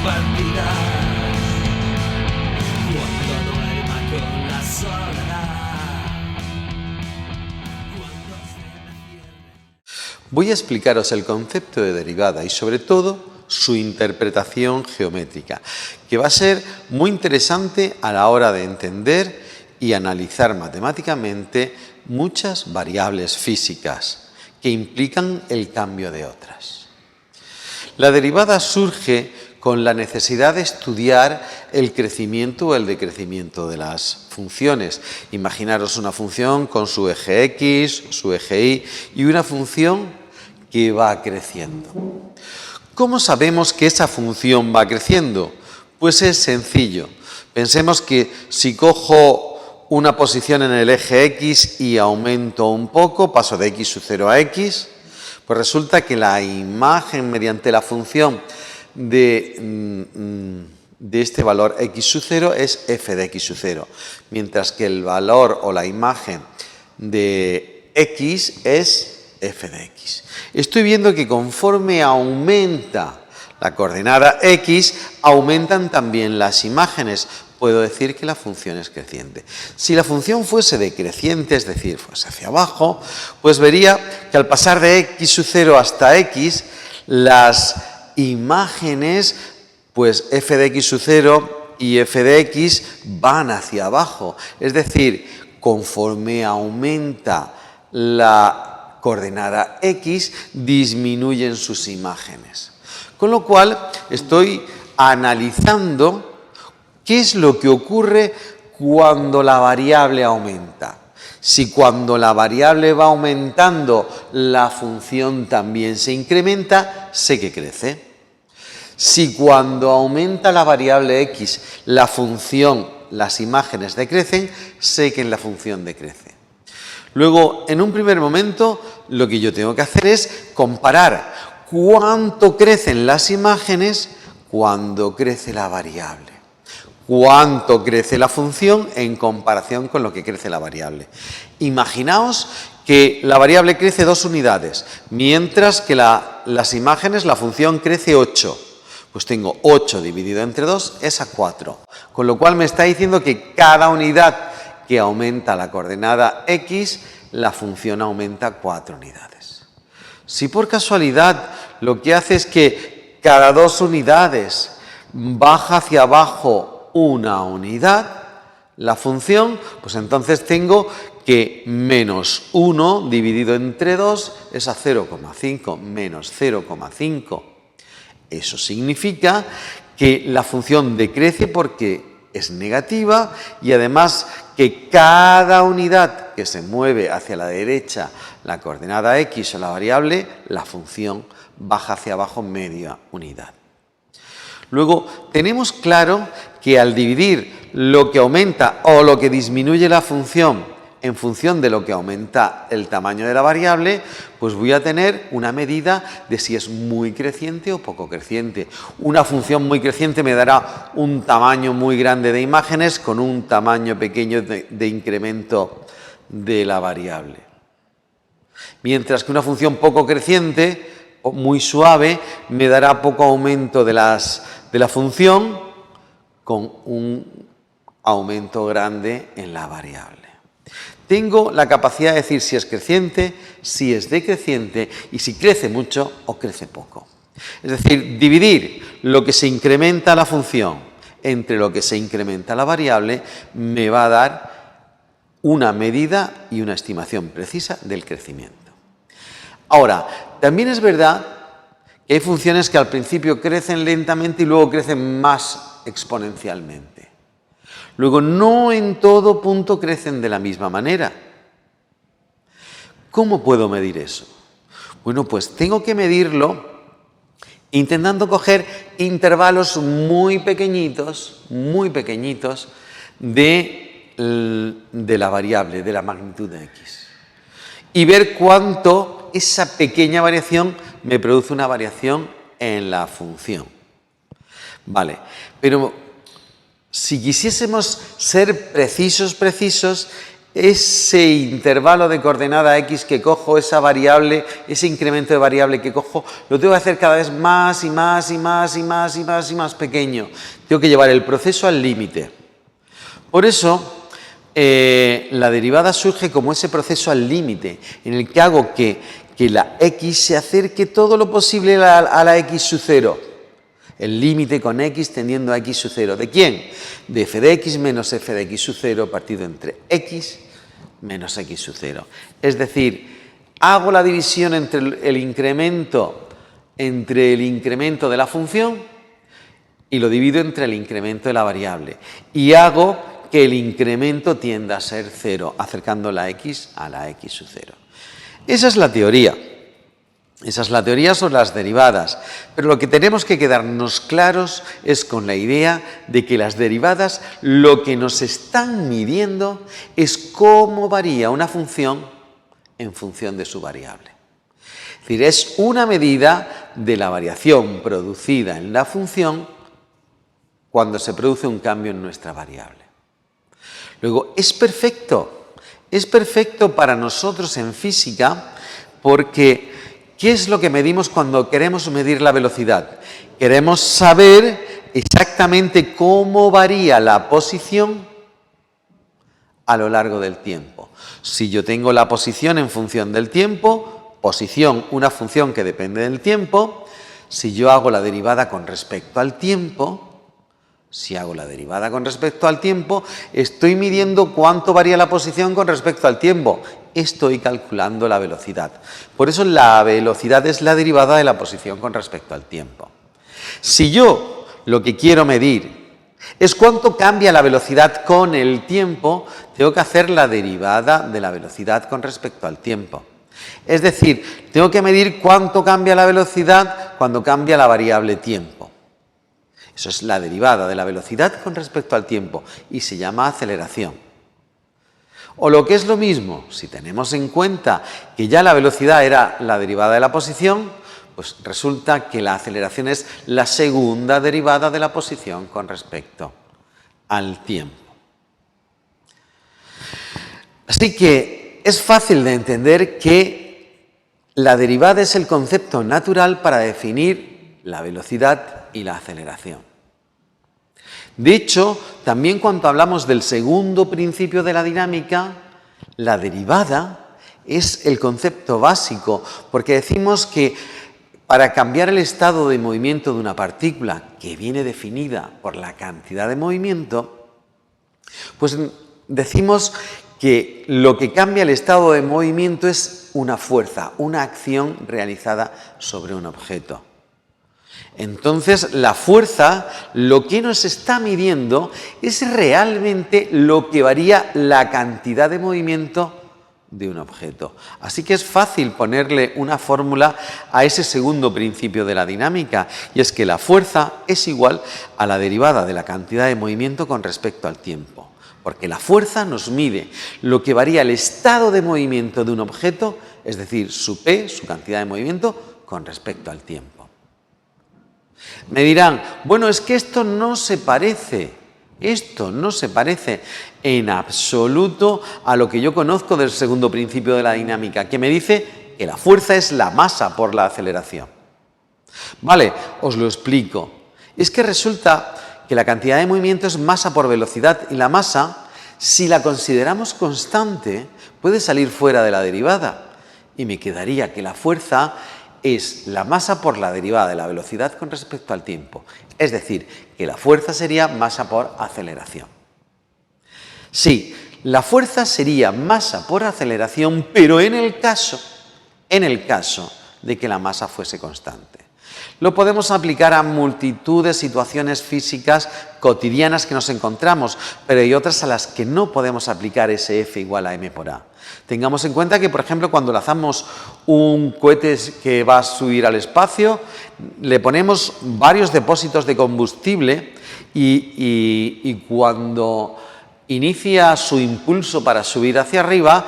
bandidas, cuando duerma con la soledad, cuando se me cierre. Voy a explicaros el concepto de derivada y sobre todo su interpretación geométrica, que va a ser muy interesante a la hora de entender y analizar matemáticamente muchas variables físicas que implican el cambio de otras. La derivada surge con la necesidad de estudiar el crecimiento o el decrecimiento de las funciones. Imaginaros una función con su eje X, su eje Y y una función que va creciendo. ¿Cómo sabemos que esa función va creciendo? Pues es sencillo. Pensemos que si cojo una posición en el eje X y aumento un poco, paso de X sub 0 a X, pues resulta que la imagen mediante la función de este valor X sub 0 es f de X sub 0, mientras que el valor o la imagen de X es f de X. Estoy viendo que conforme aumenta la coordenada X, aumentan también las imágenes. Puedo decir que la función es creciente. Si la función fuese decreciente, es decir, fuese hacia abajo, pues vería que al pasar de X sub 0 hasta X, las imágenes, pues f de X sub 0 y f de X van hacia abajo. Es decir, conforme aumenta la coordenada X, disminuyen sus imágenes. Con lo cual, estoy analizando qué es lo que ocurre cuando la variable aumenta. Si cuando la variable va aumentando, la función también se incrementa, sé que crece. Si cuando aumenta la variable X, la función, las imágenes decrecen, sé que en la función decrece. Luego, en un primer momento, lo que yo tengo que hacer es comparar cuánto crecen las imágenes cuando crece la variable. Cuánto crece la función en comparación con lo que crece la variable. Imaginaos que la variable crece 2 unidades, mientras que las imágenes, la función crece 8. Pues tengo 8 dividido entre 2 es a 4. Con lo cual me está diciendo que cada unidad que aumenta la coordenada X, la función aumenta 4 unidades. Si por casualidad lo que hace es que cada 2 unidades baja hacia abajo una unidad, la función, pues entonces tengo que menos 1 dividido entre 2 es a 0,5, menos 0,5. Eso significa que la función decrece porque es negativa y además que cada unidad que se mueve hacia la derecha, la coordenada X o la variable, la función baja hacia abajo media unidad. Luego, tenemos claro que al dividir lo que aumenta o lo que disminuye la función en función de lo que aumenta el tamaño de la variable, pues voy a tener una medida de si es muy creciente o poco creciente. Una función muy creciente me dará un tamaño muy grande de imágenes con un tamaño pequeño de incremento de la variable. Mientras que una función poco creciente o muy suave me dará poco aumento de la función con un aumento grande en la variable. Tengo la capacidad de decir si es creciente, si es decreciente y si crece mucho o crece poco. Es decir, dividir lo que se incrementa la función entre lo que se incrementa la variable me va a dar una medida y una estimación precisa del crecimiento. Ahora, también es verdad que hay funciones que al principio crecen lentamente y luego crecen más exponencialmente. Luego, no en todo punto crecen de la misma manera. ¿Cómo puedo medir eso? Bueno, pues tengo que medirlo intentando coger intervalos muy pequeñitos de la variable, de la magnitud de X. Y ver cuánto esa pequeña variación me produce una variación en la función. Vale, pero si quisiésemos ser precisos, ese intervalo de coordenada x que cojo, esa variable, ese incremento de variable que cojo, lo tengo que hacer cada vez más y más y más y más y más y más pequeño. Tengo que llevar el proceso al límite. Por eso, la derivada surge como ese proceso al límite, en el que hago que la x se acerque todo lo posible a la x sub 0. El límite con x tendiendo a x sub 0. ¿De quién? De f de x menos f de x sub 0 partido entre x menos x sub 0. Es decir, hago la división entre el incremento de la función y lo divido entre el incremento de la variable. Y hago que el incremento tienda a ser 0, acercando la x a la x sub 0. Esa es la teoría. Esa es la teoría sobre las derivadas, pero lo que tenemos que quedarnos claros es con la idea de que las derivadas lo que nos están midiendo es cómo varía una función en función de su variable. Es decir, es una medida de la variación producida en la función cuando se produce un cambio en nuestra variable. Luego, es perfecto para nosotros en física porque ¿qué es lo que medimos cuando queremos medir la velocidad? Queremos saber exactamente cómo varía la posición a lo largo del tiempo. Si yo tengo la posición en función del tiempo, posición, una función que depende del tiempo, si yo hago la derivada con respecto al tiempo, estoy midiendo cuánto varía la posición con respecto al tiempo. Estoy calculando la velocidad. Por eso la velocidad es la derivada de la posición con respecto al tiempo. Si yo lo que quiero medir es cuánto cambia la velocidad con el tiempo, tengo que hacer la derivada de la velocidad con respecto al tiempo. Es decir, tengo que medir cuánto cambia la velocidad cuando cambia la variable tiempo. Eso es la derivada de la velocidad con respecto al tiempo y se llama aceleración. O lo que es lo mismo, si tenemos en cuenta que ya la velocidad era la derivada de la posición, pues resulta que la aceleración es la segunda derivada de la posición con respecto al tiempo. Así que es fácil de entender que la derivada es el concepto natural para definir la velocidad y la aceleración. De hecho, también cuando hablamos del segundo principio de la dinámica, la derivada es el concepto básico, porque decimos que para cambiar el estado de movimiento de una partícula que viene definida por la cantidad de movimiento, pues decimos que lo que cambia el estado de movimiento es una fuerza, una acción realizada sobre un objeto. Entonces, la fuerza, lo que nos está midiendo es realmente lo que varía la cantidad de movimiento de un objeto. Así que es fácil ponerle una fórmula a ese segundo principio de la dinámica, y es que la fuerza es igual a la derivada de la cantidad de movimiento con respecto al tiempo. Porque la fuerza nos mide lo que varía el estado de movimiento de un objeto, es decir, su P, su cantidad de movimiento, con respecto al tiempo. Me dirán, bueno, es que esto no se parece en absoluto a lo que yo conozco del segundo principio de la dinámica, que me dice que la fuerza es la masa por la aceleración. Vale, os lo explico. Es que resulta que la cantidad de movimiento es masa por velocidad y la masa, si la consideramos constante, puede salir fuera de la derivada y me quedaría que la fuerza es la masa por la derivada de la velocidad con respecto al tiempo. Es decir, que la fuerza sería masa por aceleración. Sí, la fuerza sería masa por aceleración, pero en el caso de que la masa fuese constante. Lo podemos aplicar a multitud de situaciones físicas cotidianas que nos encontramos, pero hay otras a las que no podemos aplicar ese F igual a m por a. Tengamos en cuenta que, por ejemplo, cuando lanzamos un cohete que va a subir al espacio, le ponemos varios depósitos de combustible y cuando inicia su impulso para subir hacia arriba,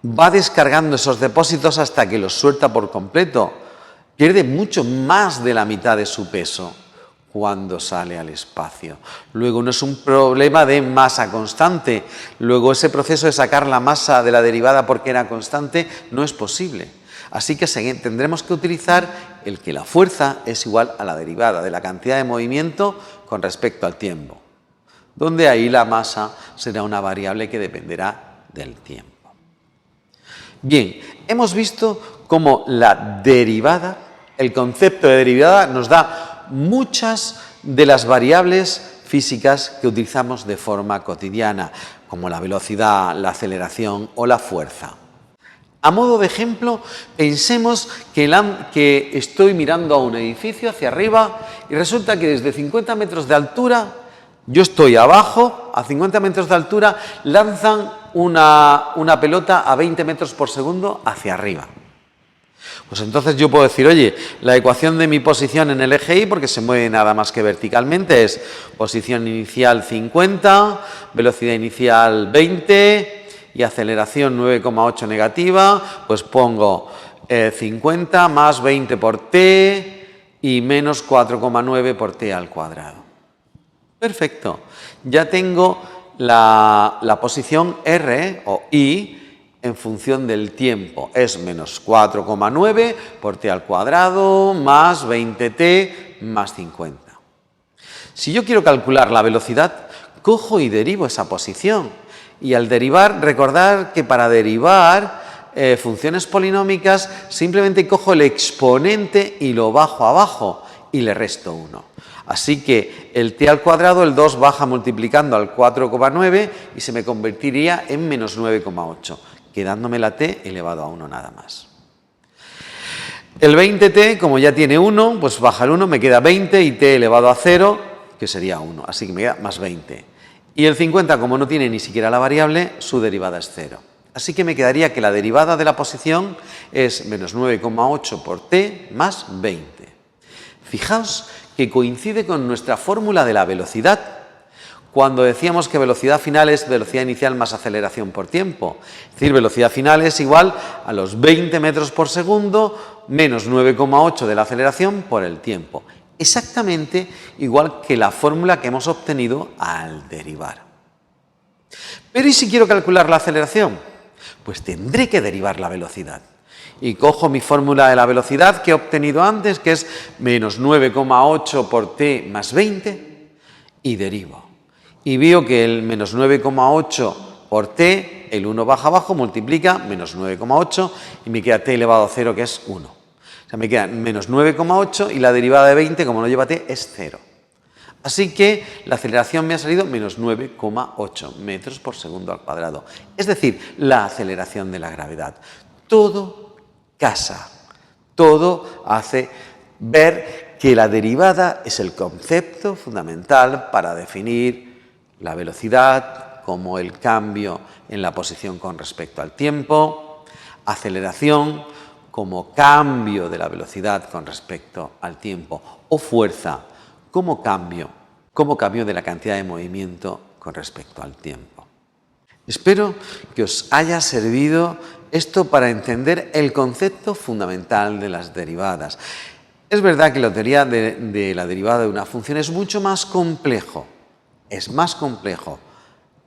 va descargando esos depósitos hasta que los suelta por completo. Pierde mucho más de la mitad de su peso. cuando sale al espacio. Luego no es un problema de masa constante. Luego ese proceso de sacar la masa de la derivada porque era constante no es posible. Así que tendremos que utilizar el que la fuerza es igual a la derivada de la cantidad de movimiento con respecto al tiempo, donde ahí la masa será una variable que dependerá del tiempo. Bien, hemos visto cómo la derivada, el concepto de derivada nos da muchas de las variables físicas que utilizamos de forma cotidiana, como la velocidad, la aceleración o la fuerza. A modo de ejemplo, pensemos que estoy mirando a un edificio hacia arriba y resulta que desde 50 metros de altura, yo estoy abajo, a 50 metros de altura, lanzan una pelota a 20 metros por segundo hacia arriba. Pues entonces yo puedo decir, oye, la ecuación de mi posición en el eje Y, porque se mueve nada más que verticalmente, es posición inicial 50, velocidad inicial 20 y aceleración 9,8 negativa, pues pongo 50 más 20 por t y menos 4,9 por t al cuadrado. Perfecto, ya tengo la posición R o I en función del tiempo. Es menos 4,9 por t al cuadrado más 20t más 50. Si yo quiero calcular la velocidad, cojo y derivo esa posición. Y al derivar, recordar que para derivar funciones polinómicas simplemente cojo el exponente y lo bajo abajo y le resto 1. Así que el t al cuadrado, el 2 baja multiplicando al 4,9 y se me convertiría en menos 9,8, quedándome la t elevado a 1 nada más. El 20t, como ya tiene 1, pues baja el 1, me queda 20 y t elevado a 0, que sería 1, así que me queda más 20. Y el 50, como no tiene ni siquiera la variable, su derivada es 0. Así que me quedaría que la derivada de la posición es menos 9,8 por t más 20. Fijaos que coincide con nuestra fórmula de la velocidad, cuando decíamos que velocidad final es velocidad inicial más aceleración por tiempo. Es decir, velocidad final es igual a los 20 metros por segundo menos 9,8 de la aceleración por el tiempo. Exactamente igual que la fórmula que hemos obtenido al derivar. Pero ¿y si quiero calcular la aceleración? Pues tendré que derivar la velocidad. Y cojo mi fórmula de la velocidad que he obtenido antes, que es menos 9,8 por t más 20, y derivo. Y veo que el menos 9,8 por t, el 1 baja abajo, multiplica menos 9,8 y me queda t elevado a 0, que es 1. O sea, me queda menos 9,8 y la derivada de 20, como no lleva t, es 0. Así que la aceleración me ha salido menos 9,8 metros por segundo al cuadrado. Es decir, la aceleración de la gravedad. Todo casa, todo hace ver que la derivada es el concepto fundamental para definir la velocidad como el cambio en la posición con respecto al tiempo, aceleración como cambio de la velocidad con respecto al tiempo, o fuerza como cambio de la cantidad de movimiento con respecto al tiempo. Espero que os haya servido esto para entender el concepto fundamental de las derivadas. Es verdad que la teoría de la derivada de una función es mucho más complejo,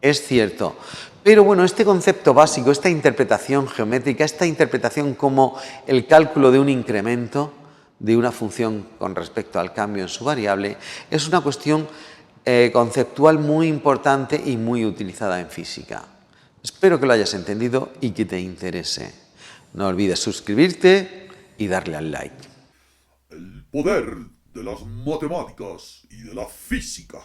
es cierto. Pero bueno, este concepto básico, esta interpretación geométrica, esta interpretación como el cálculo de un incremento de una función con respecto al cambio en su variable, es una cuestión conceptual muy importante y muy utilizada en física. Espero que lo hayas entendido y que te interese. No olvides suscribirte y darle al like. El poder de las matemáticas y de la física.